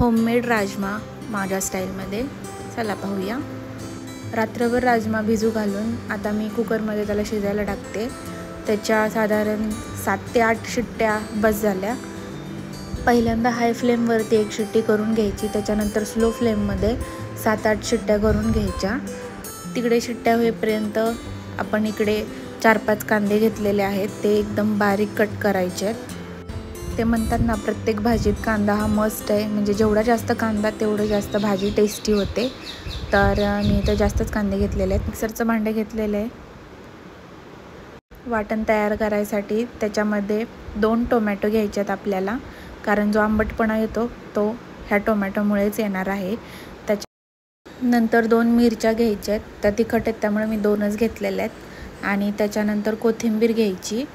Homemade rajma माझ्या स्टाईलमध्ये. चला पाहूया. रात्रभर राजमा भिजू घालून आता मी कुकरमध्ये त्याला शिजायला टाकते. त्याच्या साधारण 7 ते 8 शिट्ट्या बस झाल्या. पहिल्यांदा हाय फ्लेमवरती 1 शिट्टी करून घ्यायची, त्याच्यानंतर स्लो फ्लेममध्ये 7-8 शिट्ट्या करून घ्यायच्या. तिकडे शिट्ट्या होईपर्यंत आपण इकडे 4-5 कांदे घेतलेले आहेत, ते एकदम बारीक कट करायचे आहेत. ते म्हणतात ना, प्रत्येक भाजीत कांदा हा मस्ट आहे, म्हणजे जेवढा जास्त कांदा तेवढं जास्त भाजी टेस्टी होते. तर मी इथं जास्तच कांदे घेतलेले आहेत. मिक्सरचं भांडं घेतलेलं आहे वाटण तयार करायसाठी. त्याच्यामध्ये 2 टोमॅटो घ्यायचे आहेत आपल्याला, कारण जो आंबटपणा येतो तो ह्या टोमॅटोमुळेच येणार आहे. त्याच्यानंतर 2 मिरच्या घ्यायच्या आहेत, त्या तिखट आहेत त्यामुळे मी 2च घेतलेल्या आहेत. आणि त्याच्यानंतर कोथिंबीर घ्यायची.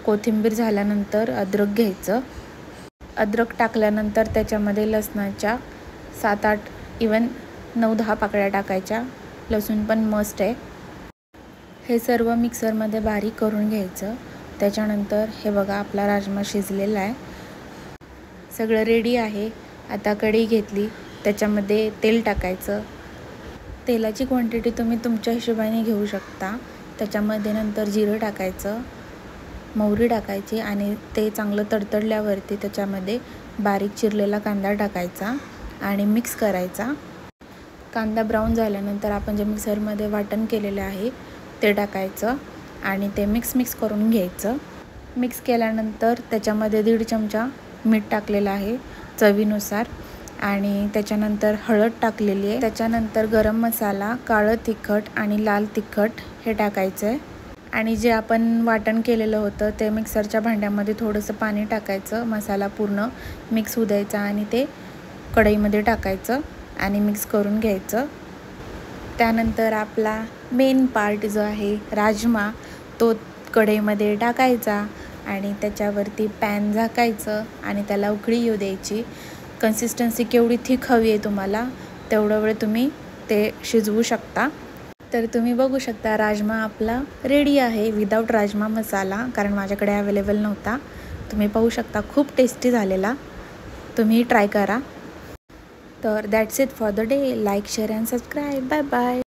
कोथिंबीर झाल्यानंतर अद्रक घ्यायचं. अद्रक टाकल्यानंतर त्याच्यामध्ये लसणाच्या 7-8 इवन 9-10 पाकळ्या टाकायच्या. लसूण पण मस्त आहे. हे सर्व मिक्सरमध्ये बारीक करून घ्यायचं. त्याच्यानंतर हे बघा, आपला राजमा शिजलेला आहे, सगळं रेडी आहे. आता कढई घेतली, त्याच्यामध्ये तेल टाकायचं. तेलाची क्वांटिटी तुम्ही तुमच्या हिशोबाने घेऊ शकता. त्याच्यामध्ये नंतर जिरं टाकायचं, मोहरी टाकायची आणि ते चांगलं तडतडल्यावरती त्याच्यामध्ये बारीक चिरलेला कांदा टाकायचा आणि मिक्स करायचा. कांदा ब्राऊन झाल्यानंतर आपण जे मिक्सरमध्ये वाटण केलेलं आहे ते टाकायचं आणि ते मिक्स करून घ्यायचं. मिक्स केल्यानंतर त्याच्यामध्ये 1.5 चमचा मीठ टाकलेलं आहे चवीनुसार आणि त्याच्यानंतर हळद टाकलेली आहे. त्याच्यानंतर गरम मसाला, काळं तिखट आणि लाल तिखट हे टाकायचं आहे. आणि जे आपण वाटण केलेलं होतं ते मिक्सरच्या भांड्यामध्ये थोडंसं पाणी टाकायचं, मसाला पूर्ण मिक्स होऊ द्यायचा आणि ते कढईमध्ये टाकायचं आणि मिक्स करून घ्यायचं. त्यानंतर आपला मेन पार्ट जो आहे राजमा, तो कढईमध्ये टाकायचा आणि त्याच्यावरती पॅन झाकायचं आणि त्याला उकळी येऊ द्यायची. कन्सिस्टन्सी केवढी थिक हवी आहे तुम्हाला तेवढं वेळ तुम्ही ते शिजवू शकता. तर तुम्ही बघू शकता राजमा आपला रेडी आहे विदाऊट राजमा मसाला, कारण माझ्याकडे अवेलेबल नव्हता. तुम्ही पाहू शकता, खूप टेस्टी झालेला. तुम्ही ट्राय करा. तर that's it for the day. Like, share and subscribe. Bye bye.